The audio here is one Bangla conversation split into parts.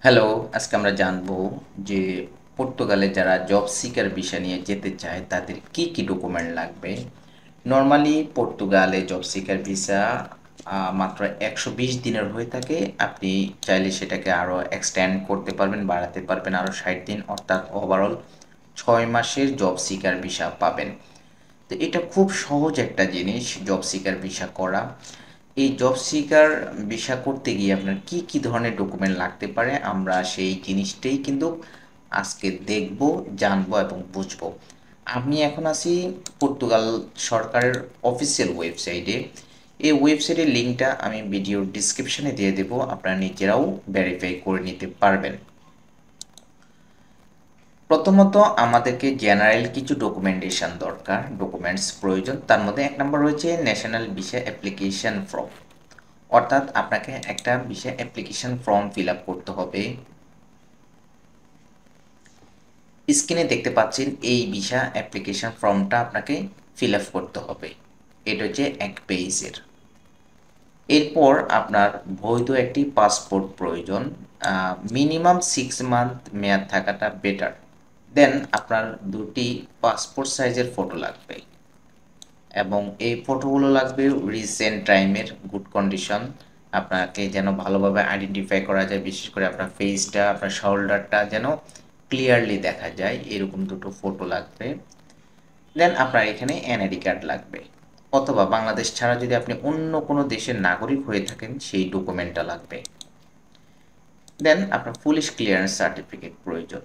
হ্যালো, আজকে আমরা জানবো যে পর্তুগালে যারা জব সিকার ভিসা নিয়ে যেতে চায় তাদের কি কি ডকুমেন্ট লাগবে। নর্মালি পর্তুগালে জব সিকার ভিসা মাত্র 120 দিনের হয়ে থাকে। আপনি চাইলে সেটাকে আরও এক্সটেন্ড করতে পারবেন, বাড়াতে পারবেন আরও 60 দিন, অর্থাৎ ওভারঅল 6 মাসের জব সিকার ভিসা পাবেন। তো এটা খুব সহজ একটা জিনিস জব সিকার ভিসা করা। এই জব সিকার ভিসা করতে গিয়ে আপনার কি কি ধরনের ডকুমেন্ট লাগতে পারে আমরা সেই জিনিসটাই কিন্তু আজকে দেখব, জানবো এবং বুঝবো। আমি এখন আছি পর্তুগাল সরকারের অফিসিয়াল ওয়েবসাইটে। এই ওয়েবসাইটের লিঙ্কটা আমি ভিডিওর ডিসক্রিপশনে দিয়ে দেবো, আপনারা নিজেরাও ভেরিফাই করে নিতে পারবেন। প্রথমত আমাদেরকে জেনারেল কিছু ডকুমেন্টেশন দরকার, ডকুমেন্টস প্রয়োজন। তার মধ্যে এক নম্বর রয়েছে ন্যাশনাল ভিসা অ্যাপ্লিকেশন ফর্ম, অর্থাৎ আপনাকে একটা visa application form fill up করতে হবে। স্ক্রিনে দেখতে পাচ্ছেন এই ভিসা অ্যাপ্লিকেশন ফর্মটা আপনাকে ফিল আপ করতে হবে। এটা হচ্ছে এক পেজের। এরপর আপনার বৈধ একটি পাসপোর্ট প্রয়োজন, মিনিমাম 6 মান্থ মেয়াদ থাকাটা বেটার। দেন আপনার দুটি পাসপোর্ট সাইজের ফটো লাগবে এবং এই ফটোগুলো লাগবে রিসেন্ট টাইমের, গুড কন্ডিশন, আপনাকে যেন ভালোভাবে আইডেন্টিফাই করা যায়, বিশেষ করে আপনার ফেসটা, আপনার শোল্ডারটা যেন ক্লিয়ারলি দেখা যায়, এরকম দুটো ফটো লাগবে। দেন আপনার এখানে এনআইডি কার্ড লাগবে, অথবা বাংলাদেশ ছাড়া যদি আপনি অন্য কোনো দেশের নাগরিক হয়ে থাকেন সেই ডকুমেন্টটা লাগবে। দেন আপনার পুলিশ ক্লিয়ারেন্স সার্টিফিকেট প্রয়োজন।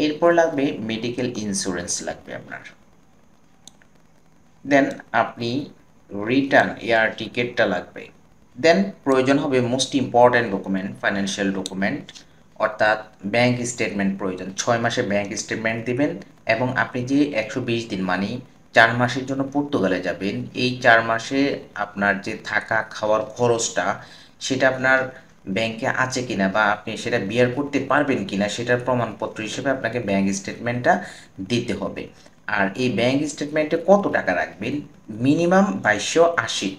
এরপর লাগবে মেডিকেল ইন্স্যুরেন্স লাগবে আপনার। দেন আপনি রিটার্ন এয়ার টিকেটটা লাগবে। দেন প্রয়োজন হবে most important document, financial document, অর্থাৎ ব্যাংক স্টেটমেন্ট প্রয়োজন। 6 মাসে ব্যাংক স্টেটমেন্ট দিবেন এবং আপনি যে 120 দিন মানে 4 মাসের জন্য পর্তুগালে যাবেন, এই 4 মাসে আপনার যে থাকা খাওয়ার খরচটা সেটা আপনার ব্যাংকে আছে কিনা বা আপনি সেটা বিয়ার করতে পারবেন কিনা সেটার প্রমাণপত্র হিসেবে আপনাকে ব্যাংক স্টেটমেন্টটা দিতে হবে। আর এই ব্যাংক স্টেটমেন্টে কত টাকা রাখবেন? মিনিমাম 2280,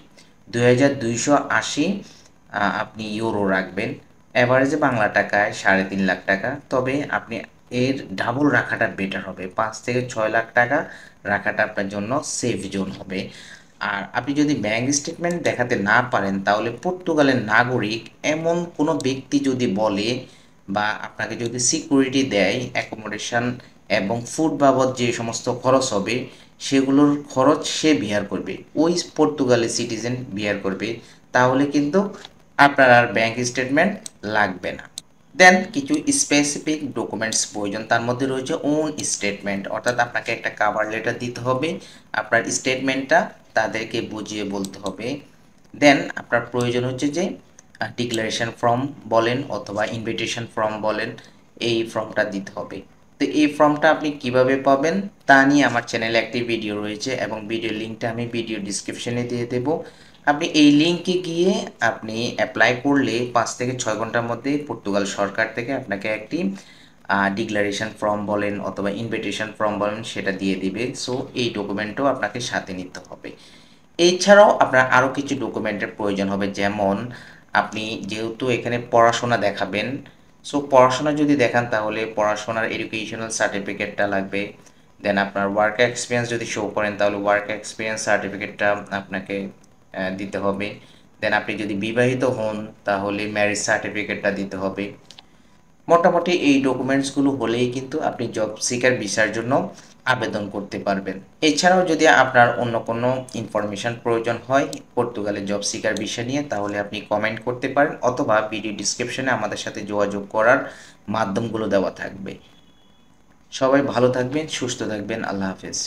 2280 আপনি ইউরো রাখবেন। অ্যাভারেজে বাংলা টাকায় 3.5 লাখ টাকা। তবে আপনি এর ডাবল রাখাটা বেটার হবে, 5 থেকে 6 লাখ টাকা রাখাটা আপনার জন্য সেফ জোন হবে। আর আপনি যদি ব্যাংক স্টেটমেন্ট দেখাতে না পারেন তাহলে পর্তুগালের নাগরিক এমন কোনো ব্যক্তি যদি বলে বা আপনাকে যদি সিকিউরিটি দেয়, অ্যাকোমোডেশন এবং ফুড বাবদ যে সমস্ত খরচ হবে সেগুলোর খরচ সে বিয়ার করবে, ওই পর্তুগালের সিটিজেন বিয়ার করবে, তাহলে কিন্তু আপনার আর ব্যাংক স্টেটমেন্ট লাগবে না। দেন কিছু স্পেসিফিক ডকুমেন্টস প্রয়োজন, তার মধ্যে রয়েছে ওন স্টেটমেন্ট, অর্থাৎ আপনাকে একটা কাভার লেটার দিতে হবে, আপনার স্টেটমেন্টটা তাদেরকে বুঝিয়ে বলতে হবে। দেন আপনার প্রয়োজন হচ্ছে যে ডিক্লারেশন ফর্ম বলেন অথবা ইনভিটেশন ফর্ম বলেন, এই ফর্মটা দিতে হবে। তো এই ফর্মটা আপনি কিভাবে পাবেন তা নিয়ে আমার চ্যানেলে একটি ভিডিও রয়েছে এবং ভিডিও লিঙ্কটা আমি ভিডিও ডিসক্রিপশনে দিয়ে দেব। আপনি এই লিঙ্কে গিয়ে আপনি অ্যাপ্লাই করলে 5 থেকে 6 ঘন্টার মধ্যে পর্তুগাল সরকার থেকে আপনাকে একটি ডিক্লারেশন ফর্ম বলেন অথবা ইনভিটেশন ফর্ম বলেন সেটা দিয়ে দিবে। সো এই ডকুমেন্টও আপনাকে সাথে নিতে হবে। এছাড়াও আপনার আরও কিছু ডকুমেন্টের প্রয়োজন হবে, যেমন আপনি যেহেতু এখানে পড়াশোনা দেখাবেন, সো পড়াশোনা যদি দেখান তাহলে পড়াশোনার এডুকেশনাল সার্টিফিকেটটা লাগবে। দেন আপনার ওয়ার্ক এক্সপিরিয়েন্স যদি শো করেন তাহলে ওয়ার্ক এক্সপিরিয়েন্স সার্টিফিকেটটা আপনাকে দিতে হবে। দেন আপনি যদি বিবাহিত হন তাহলে ম্যারেজ সার্টিফিকেটটা দিতে হবে। মোটামুটি এই ডকুমেন্টসগুলো হলেই কিন্তু আপনি জব সিকার ভিসার জন্য আবেদন করতে পারবেন। এছাড়াও যদি আপনার অন্য কোনো ইনফরমেশন প্রয়োজন হয় পর্তুগালের জব সিকার ভিসা নিয়ে তাহলে আপনি কমেন্ট করতে পারেন অথবা ভিডিও ডিসক্রিপশনে আমাদের সাথে যোগাযোগ করার মাধ্যমগুলো দেওয়া থাকবে। সবাই ভালো থাকবেন, সুস্থ থাকবেন, আল্লাহ হাফেজ।